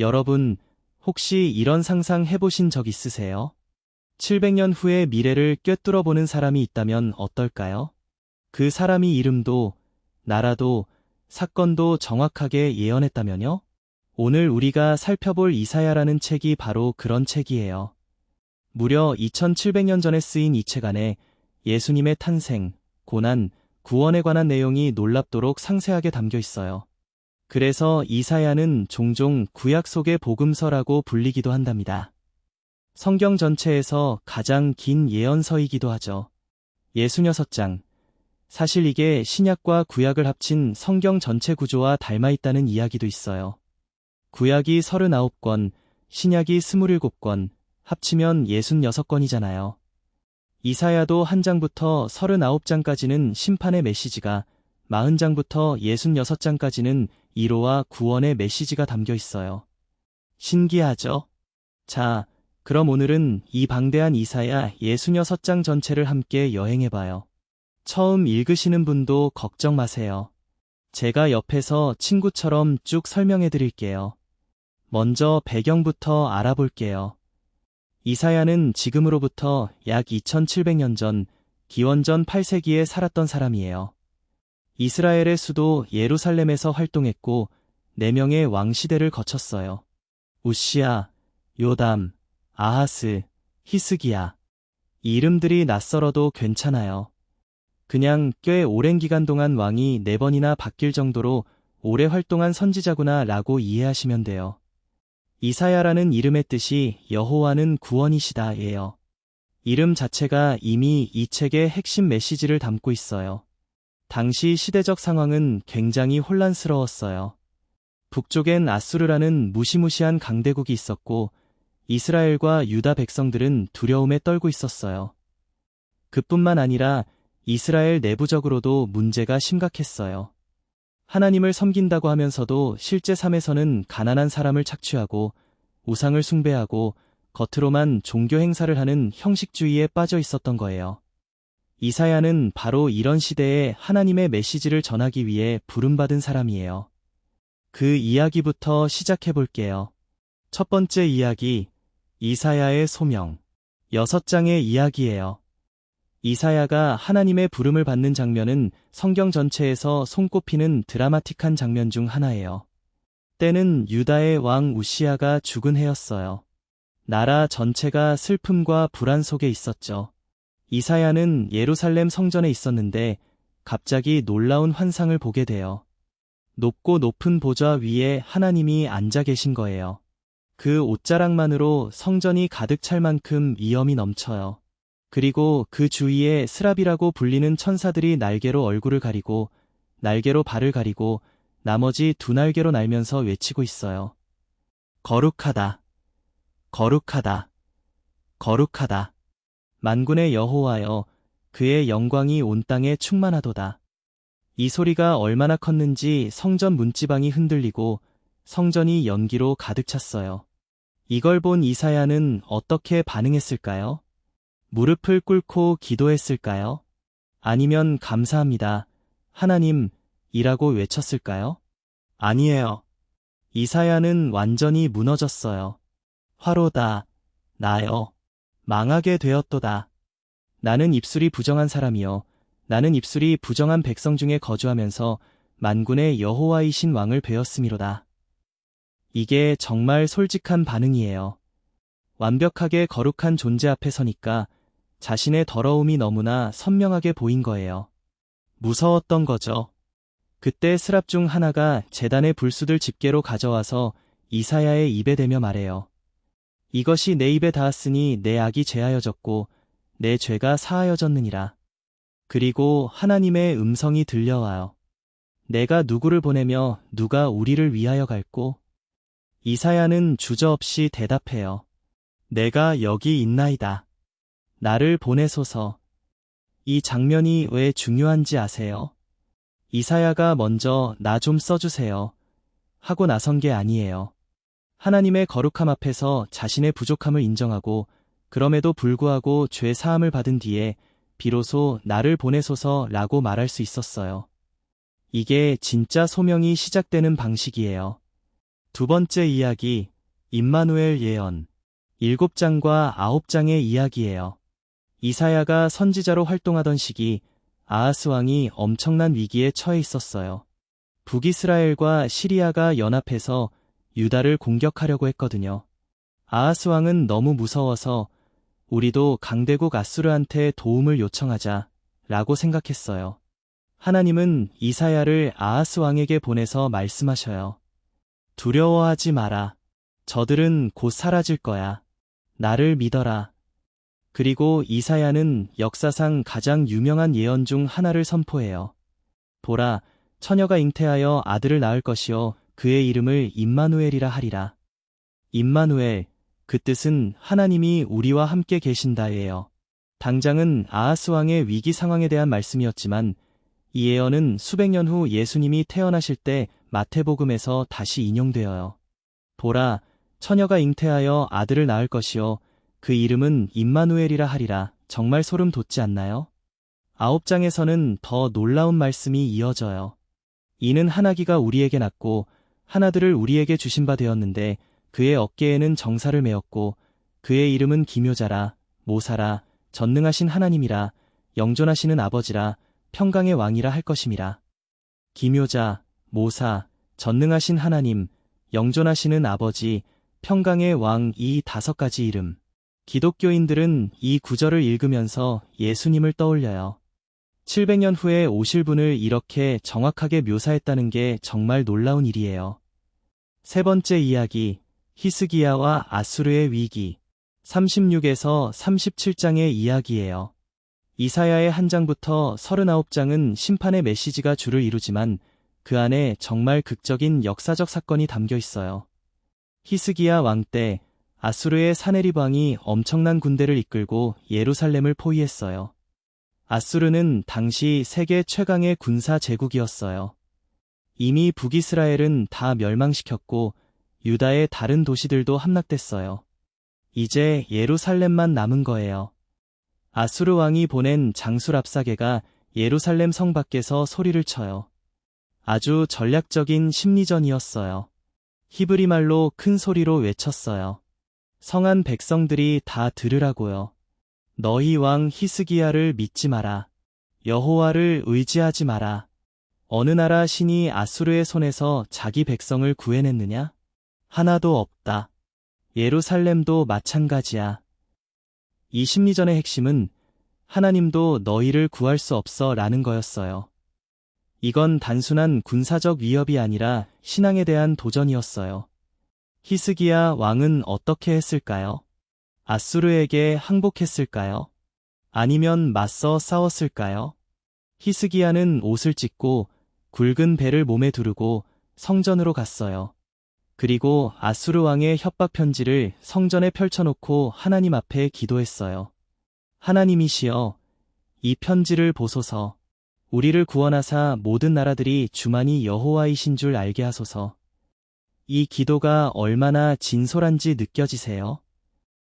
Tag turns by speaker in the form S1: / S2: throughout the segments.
S1: 여러분, 혹시 이런 상상 해보신 적 있으세요? 700년 후의 미래를 꿰뚫어 보는 사람이 있다면 어떨까요? 그 사람이 이름도, 나라도, 사건도 정확하게 예언했다면요? 오늘 우리가 살펴볼 이사야라는 책이 바로 그런 책이에요. 무려 2700년 전에 쓰인 이 책 안에 예수님의 탄생, 고난, 구원에 관한 내용이 놀랍도록 상세하게 담겨 있어요. 그래서 이사야는 종종 구약 속의 복음서라고 불리기도 한답니다. 성경 전체에서 가장 긴 예언서이기도 하죠. 66장. 사실 이게 신약과 구약을 합친 성경 전체 구조와 닮아 있다는 이야기도 있어요. 구약이 39권, 신약이 27권, 합치면 66권이잖아요. 이사야도 한 장부터 39장까지는 심판의 메시지가, 40장부터 66장까지는 위로와 구원의 메시지가 담겨 있어요. 신기하죠? 자, 그럼 오늘은 이 방대한 이사야 66장 전체를 함께 여행해봐요. 처음 읽으시는 분도 걱정 마세요. 제가 옆에서 친구처럼 쭉 설명해 드릴게요. 먼저 배경부터 알아볼게요. 이사야는 지금으로부터 약 2700년 전, 기원전 8세기에 살았던 사람이에요. 이스라엘의 수도 예루살렘에서 활동했고 4명의 왕시대를 거쳤어요. 우시야, 요담, 아하스, 히스기야. 이 이름들이 낯설어도 괜찮아요. 그냥 꽤 오랜 기간 동안 왕이 4번이나 바뀔 정도로 오래 활동한 선지자구나 라고 이해하시면 돼요. 이사야라는 이름의 뜻이 여호와는 구원이시다 예요. 이름 자체가 이미 이 책의 핵심 메시지를 담고 있어요. 당시 시대적 상황은 굉장히 혼란스러웠어요. 북쪽엔 아수르라는 무시무시한 강대국이 있었고 이스라엘과 유다 백성들은 두려움에 떨고 있었어요. 그뿐만 아니라 이스라엘 내부적으로도 문제가 심각했어요. 하나님을 섬긴다고 하면서도 실제 삶에서는 가난한 사람을 착취하고 우상을 숭배하고 겉으로만 종교 행사를 하는 형식주의에 빠져 있었던 거예요. 이사야는 바로 이런 시대에 하나님의 메시지를 전하기 위해 부름받은 사람이에요. 그 이야기부터 시작해 볼게요. 첫 번째 이야기, 이사야의 소명. 6장의 이야기예요. 이사야가 하나님의 부름을 받는 장면은 성경 전체에서 손꼽히는 드라마틱한 장면 중 하나예요. 때는 유다의 왕 우시야가 죽은 해였어요. 나라 전체가 슬픔과 불안 속에 있었죠. 이사야는 예루살렘 성전에 있었는데 갑자기 놀라운 환상을 보게 돼요. 높고 높은 보좌 위에 하나님이 앉아 계신 거예요. 그 옷자락만으로 성전이 가득 찰 만큼 위엄이 넘쳐요. 그리고 그 주위에 스랍이라고 불리는 천사들이 날개로 얼굴을 가리고 날개로 발을 가리고 나머지 2날개로 날면서 외치고 있어요. 거룩하다. 거룩하다. 거룩하다. 만군의 여호와여, 그의 영광이 온 땅에 충만하도다. 이 소리가 얼마나 컸는지 성전 문지방이 흔들리고 성전이 연기로 가득 찼어요. 이걸 본 이사야는 어떻게 반응했을까요? 무릎을 꿇고 기도했을까요? 아니면 감사합니다, 하나님, 이라고 외쳤을까요? 아니에요. 이사야는 완전히 무너졌어요. 화로다, 나여. 망하게 되었도다. 나는 입술이 부정한 사람이여. 나는 입술이 부정한 백성 중에 거주하면서 만군의 여호와이신 왕을 배웠음이로다. 이게 정말 솔직한 반응이에요. 완벽하게 거룩한 존재 앞에 서니까 자신의 더러움이 너무나 선명하게 보인 거예요. 무서웠던 거죠. 그때 스랍 중 하나가 제단의 불순을 집게로 가져와서 이사야의 입에 대며 말해요. 이것이 내 입에 닿았으니 내 악이 제하여졌고 내 죄가 사하여졌느니라. 그리고 하나님의 음성이 들려와요. 내가 누구를 보내며 누가 우리를 위하여 갈꼬? 이사야는 주저없이 대답해요. 내가 여기 있나이다. 나를 보내소서. 이 장면이 왜 중요한지 아세요? 이사야가 먼저 나 좀 써주세요 하고 나선 게 아니에요. 하나님의 거룩함 앞에서 자신의 부족함을 인정하고 그럼에도 불구하고 죄 사함을 받은 뒤에 비로소 나를 보내소서라고 말할 수 있었어요. 이게 진짜 소명이 시작되는 방식이에요. 두 번째 이야기, 임마누엘 예언. 7장과 9장의 이야기예요. 이사야가 선지자로 활동하던 시기 아하스 왕이 엄청난 위기에 처해 있었어요. 북이스라엘과 시리아가 연합해서 유다를 공격하려고 했거든요. 아하스 왕은 너무 무서워서 우리도 강대국 아수르한테 도움을 요청하자 라고 생각했어요. 하나님은 이사야를 아하스 왕에게 보내서 말씀하셔요. 두려워하지 마라. 저들은 곧 사라질 거야. 나를 믿어라. 그리고 이사야는 역사상 가장 유명한 예언 중 하나를 선포해요. 보라, 처녀가 잉태하여 아들을 낳을 것이요 그의 이름을 임마누엘이라 하리라. 임마누엘, 그 뜻은 하나님이 우리와 함께 계신다예요. 당장은 아하스 왕의 위기 상황에 대한 말씀이었지만 이 예언은 수백 년 후 예수님이 태어나실 때 마태복음에서 다시 인용되어요. 보라, 처녀가 잉태하여 아들을 낳을 것이요 그 이름은 임마누엘이라 하리라. 정말 소름 돋지 않나요? 9장에서는 더 놀라운 말씀이 이어져요. 이는 한 아기가 우리에게 낳고 한 아들을 우리에게 주신 바 되었는데 그의 어깨에는 정사를 메었고 그의 이름은 기묘자라, 모사라, 전능하신 하나님이라, 영존하시는 아버지라, 평강의 왕이라 할 것임이라. 기묘자, 모사, 전능하신 하나님, 영존하시는 아버지, 평강의 왕, 이 5가지 이름. 기독교인들은 이 구절을 읽으면서 예수님을 떠올려요. 700년 후에 오실 분을 이렇게 정확하게 묘사했다는 게 정말 놀라운 일이에요. 세 번째 이야기, 히스기야와 아수르의 위기. 36에서 37장의 이야기예요. 이사야의 한 장부터 39장은 심판의 메시지가 주를 이루지만 그 안에 정말 극적인 역사적 사건이 담겨 있어요. 히스기야 왕 때 아수르의 사네립 왕이 엄청난 군대를 이끌고 예루살렘을 포위했어요. 아수르는 당시 세계 최강의 군사 제국이었어요. 이미 북이스라엘은 다 멸망시켰고 유다의 다른 도시들도 함락됐어요. 이제 예루살렘만 남은 거예요. 아수르 왕이 보낸 장수랍사게가 예루살렘 성 밖에서 소리를 쳐요. 아주 전략적인 심리전이었어요. 히브리 말로 큰 소리로 외쳤어요. 성한 백성들이 다 들으라고요. 너희 왕 히스기야를 믿지 마라. 여호와를 의지하지 마라. 어느 나라 신이 아수르의 손에서 자기 백성을 구해냈느냐? 하나도 없다. 예루살렘도 마찬가지야. 이 심리전의 핵심은 하나님도 너희를 구할 수 없어 라는 거였어요. 이건 단순한 군사적 위협이 아니라 신앙에 대한 도전이었어요. 히스기야 왕은 어떻게 했을까요? 아수르에게 항복했을까요? 아니면 맞서 싸웠을까요? 히스기야는 옷을 찢고 굵은 배를 몸에 두르고 성전으로 갔어요. 그리고 아수르 왕의 협박 편지를 성전에 펼쳐놓고 하나님 앞에 기도했어요. 하나님이시여, 이 편지를 보소서. 우리를 구원하사 모든 나라들이 주만이 여호와이신 줄 알게 하소서. 이 기도가 얼마나 진솔한지 느껴지세요?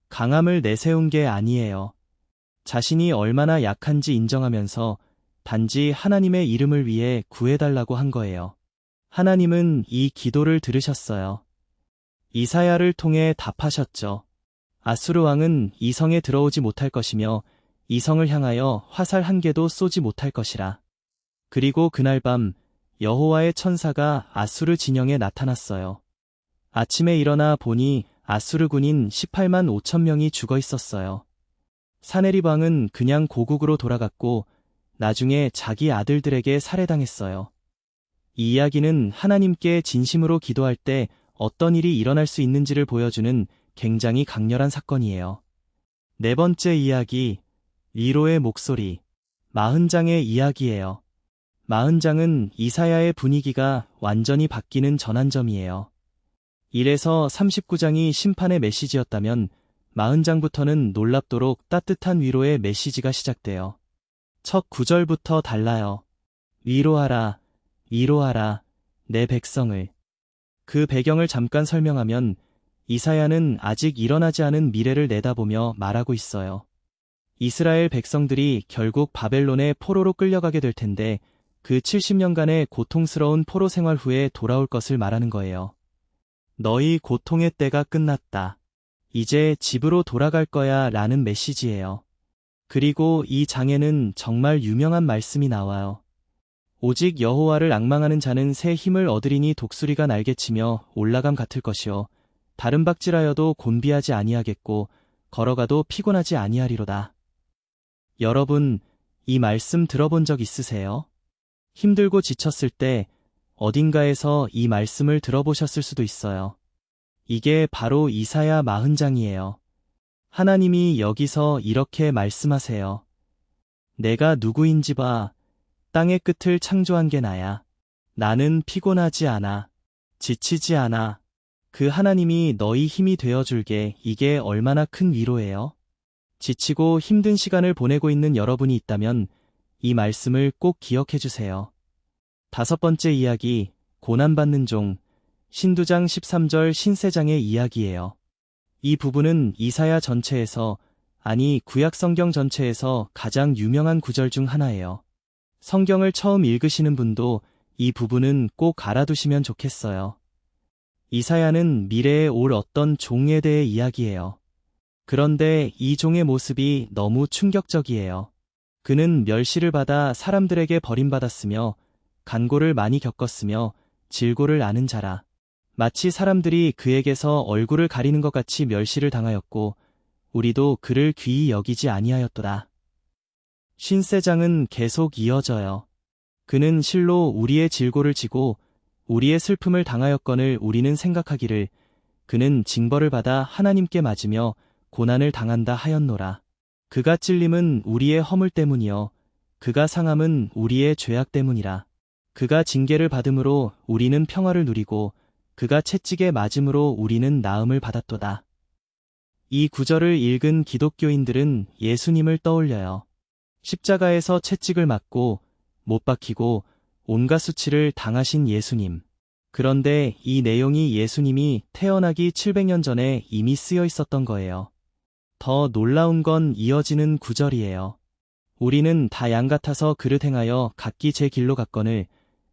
S1: 강함을 내세운 게 아니에요. 자신이 얼마나 약한지 인정하면서 단지 하나님의 이름을 위해 구해달라고 한 거예요. 하나님은 이 기도를 들으셨어요. 이사야를 통해 답하셨죠. 아수르 왕은 이 성에 들어오지 못할 것이며 이 성을 향하여 화살 한 개도 쏘지 못할 것이라. 그리고 그날 밤 여호와의 천사가 아수르 진영에 나타났어요. 아침에 일어나 보니 아수르 군인 18만 5천 명이 죽어 있었어요. 사네립 왕은 그냥 고국으로 돌아갔고 나중에 자기 아들들에게 살해당했어요. 이 이야기는 하나님께 진심으로 기도할 때 어떤 일이 일어날 수 있는지를 보여주는 굉장히 강렬한 사건이에요. 네 번째 이야기, 위로의 목소리. 40장의 이야기예요. 40장은 이사야의 분위기가 완전히 바뀌는 전환점이에요. 1에서 39장이 심판의 메시지였다면 40장부터는 놀랍도록 따뜻한 위로의 메시지가 시작돼요. 첫 구절부터 달라요. 위로하라, 위로하라, 내 백성을. 그 배경을 잠깐 설명하면 이사야는 아직 일어나지 않은 미래를 내다보며 말하고 있어요. 이스라엘 백성들이 결국 바벨론의 포로로 끌려가게 될 텐데 그 70년간의 고통스러운 포로 생활 후에 돌아올 것을 말하는 거예요. 너희 고통의 때가 끝났다. 이제 집으로 돌아갈 거야 라는 메시지예요. 그리고 이 장에는 정말 유명한 말씀이 나와요. 오직 여호와를 앙망하는 자는 새 힘을 얻으리니 독수리가 날개치며 올라감 같을 것이요 다른 박질하여도 곤비하지 아니하겠고 걸어가도 피곤하지 아니하리로다. 여러분, 이 말씀 들어본 적 있으세요? 힘들고 지쳤을 때 어딘가에서 이 말씀을 들어보셨을 수도 있어요. 이게 바로 이사야 40장이에요. 하나님이 여기서 이렇게 말씀하세요. 내가 누구인지 봐. 땅의 끝을 창조한 게 나야. 나는 피곤하지 않아. 지치지 않아. 그 하나님이 너희 힘이 되어줄게. 이게 얼마나 큰 위로예요? 지치고 힘든 시간을 보내고 있는 여러분이 있다면 이 말씀을 꼭 기억해 주세요. 5번째 이야기, 고난받는 종, 신두장 13절 신세장의 이야기예요. 이 부분은 이사야 전체에서, 아니 구약 성경 전체에서 가장 유명한 구절 중 하나예요. 성경을 처음 읽으시는 분도 이 부분은 꼭 알아두시면 좋겠어요. 이사야는 미래에 올 어떤 종에 대해 이야기해요. 그런데 이 종의 모습이 너무 충격적이에요. 그는 멸시를 받아 사람들에게 버림받았으며 간고를 많이 겪었으며 질고를 아는 자라. 마치 사람들이 그에게서 얼굴을 가리는 것 같이 멸시를 당하였고 우리도 그를 귀히 여기지 아니하였도다. 신세장은 계속 이어져요. 그는 실로 우리의 질고를 지고 우리의 슬픔을 당하였거늘 우리는 생각하기를 그는 징벌을 받아 하나님께 맞으며 고난을 당한다 하였노라. 그가 찔림은 우리의 허물 때문이요 그가 상함은 우리의 죄악 때문이라. 그가 징계를 받음으로 우리는 평화를 누리고 그가 채찍에 맞음으로 우리는 나음을 받았도다. 이 구절을 읽은 기독교인들은 예수님을 떠올려요. 십자가에서 채찍을 맞고 못 박히고 온갖 수치를 당하신 예수님. 그런데 이 내용이 예수님이 태어나기 700년 전에 이미 쓰여 있었던 거예요. 더 놀라운 건 이어지는 구절이에요. 우리는 다 양 같아서 그릇 행하여 각기 제 길로 갔거늘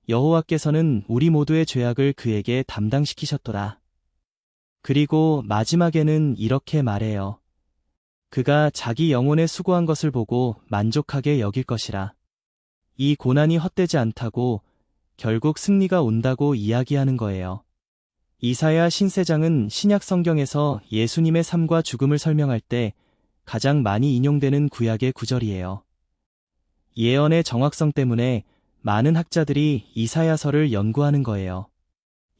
S1: 여호와께서는 우리 모두의 죄악을 그에게 담당시키셨도다. 그리고 마지막에는 이렇게 말해요. 그가 자기 영혼에 수고한 것을 보고 만족하게 여길 것이라. 이 고난이 헛되지 않다고 결국 승리가 온다고 이야기하는 거예요. 이사야 신세장은 신약 성경에서 예수님의 삶과 죽음을 설명할 때 가장 많이 인용되는 구약의 구절이에요. 예언의 정확성 때문에 많은 학자들이 이사야서를 연구하는 거예요.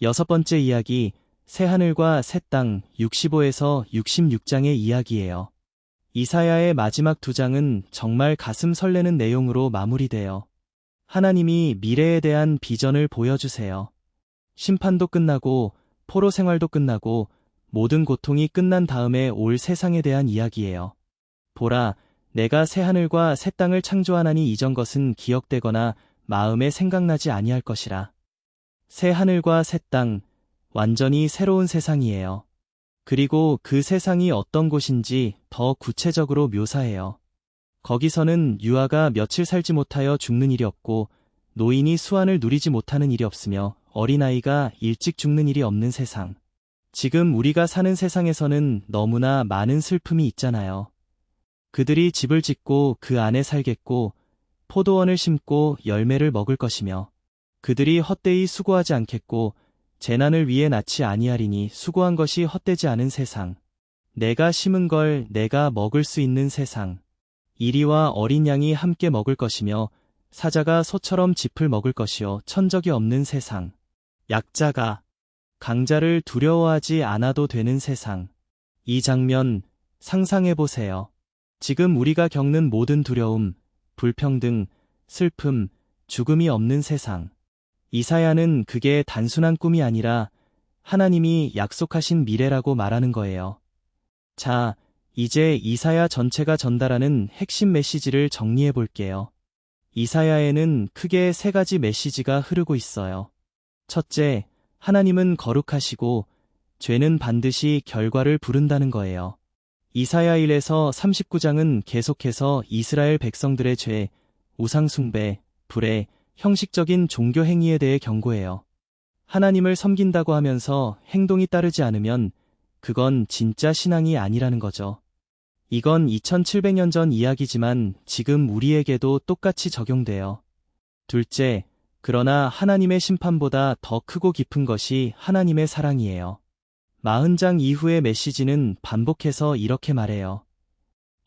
S1: 6번째 이야기, 새하늘과 새 땅 65에서 66장의 이야기예요. 이사야의 마지막 2장은 정말 가슴 설레는 내용으로 마무리돼요. 하나님이 미래에 대한 비전을 보여주세요. 심판도 끝나고 포로 생활도 끝나고 모든 고통이 끝난 다음에 올 세상에 대한 이야기예요. 보라, 내가 새하늘과 새 땅을 창조하나니 이전 것은 기억되거나 마음에 생각나지 아니할 것이라. 새 하늘과 새 땅, 완전히 새로운 세상이에요. 그리고 그 세상이 어떤 곳인지 더 구체적으로 묘사해요. 거기서는 유아가 며칠 살지 못하여 죽는 일이 없고 노인이 수완을 누리지 못하는 일이 없으며 어린아이가 일찍 죽는 일이 없는 세상. 지금 우리가 사는 세상에서는 너무나 많은 슬픔이 있잖아요. 그들이 집을 짓고 그 안에 살겠고 포도원을 심고 열매를 먹을 것이며 그들이 헛되이 수고하지 않겠고 재난을 위해 낳지 아니하리니 수고한 것이 헛되지 않은 세상. 내가 심은 걸 내가 먹을 수 있는 세상. 이리와 어린 양이 함께 먹을 것이며 사자가 소처럼 짚을 먹을 것이요 천적이 없는 세상. 약자가 강자를 두려워하지 않아도 되는 세상. 이 장면 상상해보세요. 지금 우리가 겪는 모든 두려움, 불평등, 슬픔, 죽음이 없는 세상. 이사야는 그게 단순한 꿈이 아니라 하나님이 약속하신 미래라고 말하는 거예요. 자, 이제 이사야 전체가 전달하는 핵심 메시지를 정리해 볼게요. 이사야에는 크게 3가지 메시지가 흐르고 있어요. 첫째, 하나님은 거룩하시고 죄는 반드시 결과를 부른다는 거예요. 이사야 1에서 39장은 계속해서 이스라엘 백성들의 죄, 우상숭배, 불의, 형식적인 종교 행위에 대해 경고해요. 하나님을 섬긴다고 하면서 행동이 따르지 않으면 그건 진짜 신앙이 아니라는 거죠. 이건 2700년 전 이야기지만 지금 우리에게도 똑같이 적용돼요. 둘째, 그러나 하나님의 심판보다 더 크고 깊은 것이 하나님의 사랑이에요. 40장 이후의 메시지는 반복해서 이렇게 말해요.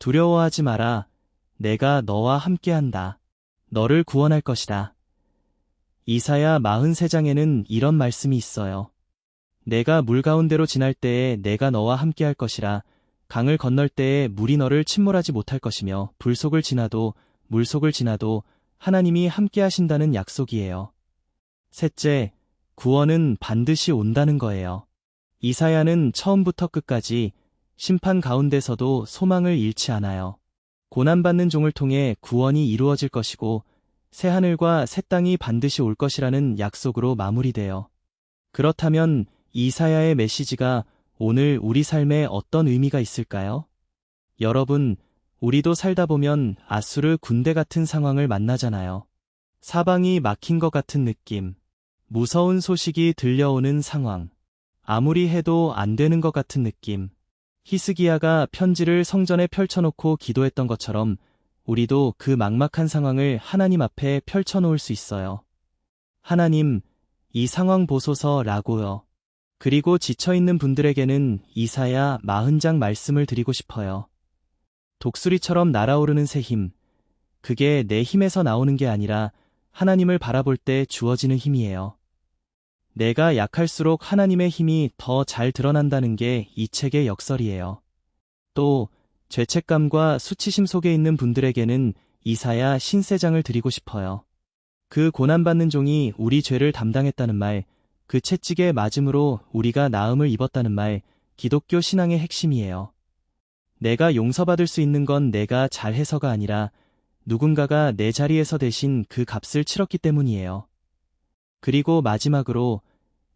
S1: 두려워하지 마라. 내가 너와 함께한다. 너를 구원할 것이다. 이사야 43장에는 이런 말씀이 있어요. 내가 물 가운데로 지날 때에 내가 너와 함께할 것이라. 강을 건널 때에 물이 너를 침몰하지 못할 것이며 불 속을 지나도 물 속을 지나도 하나님이 함께하신다는 약속이에요. 셋째, 구원은 반드시 온다는 거예요. 이사야는 처음부터 끝까지 심판 가운데서도 소망을 잃지 않아요. 고난받는 종을 통해 구원이 이루어질 것이고 새하늘과 새 땅이 반드시 올 것이라는 약속으로 마무리돼요. 그렇다면 이사야의 메시지가 오늘 우리 삶에 어떤 의미가 있을까요? 여러분, 우리도 살다 보면 아수르 군대 같은 상황을 만나잖아요. 사방이 막힌 것 같은 느낌, 무서운 소식이 들려오는 상황, 아무리 해도 안 되는 것 같은 느낌. 히스기야가 편지를 성전에 펼쳐놓고 기도했던 것처럼 우리도 그 막막한 상황을 하나님 앞에 펼쳐놓을 수 있어요. 하나님, 이 상황 보소서라고요. 그리고 지쳐있는 분들에게는 이사야 40장 말씀을 드리고 싶어요. 독수리처럼 날아오르는 새 힘, 그게 내 힘에서 나오는 게 아니라 하나님을 바라볼 때 주어지는 힘이에요. 내가 약할수록 하나님의 힘이 더 잘 드러난다는 게 이 책의 역설이에요. 또 죄책감과 수치심 속에 있는 분들에게는 이사야 53장을 드리고 싶어요. 그 고난받는 종이 우리 죄를 담당했다는 말, 그 채찍에 맞음으로 우리가 나음을 입었다는 말, 기독교 신앙의 핵심이에요. 내가 용서받을 수 있는 건 내가 잘해서가 아니라 누군가가 내 자리에서 대신 그 값을 치렀기 때문이에요. 그리고 마지막으로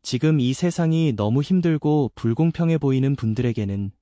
S1: 지금 이 세상이 너무 힘들고 불공평해 보이는 분들에게는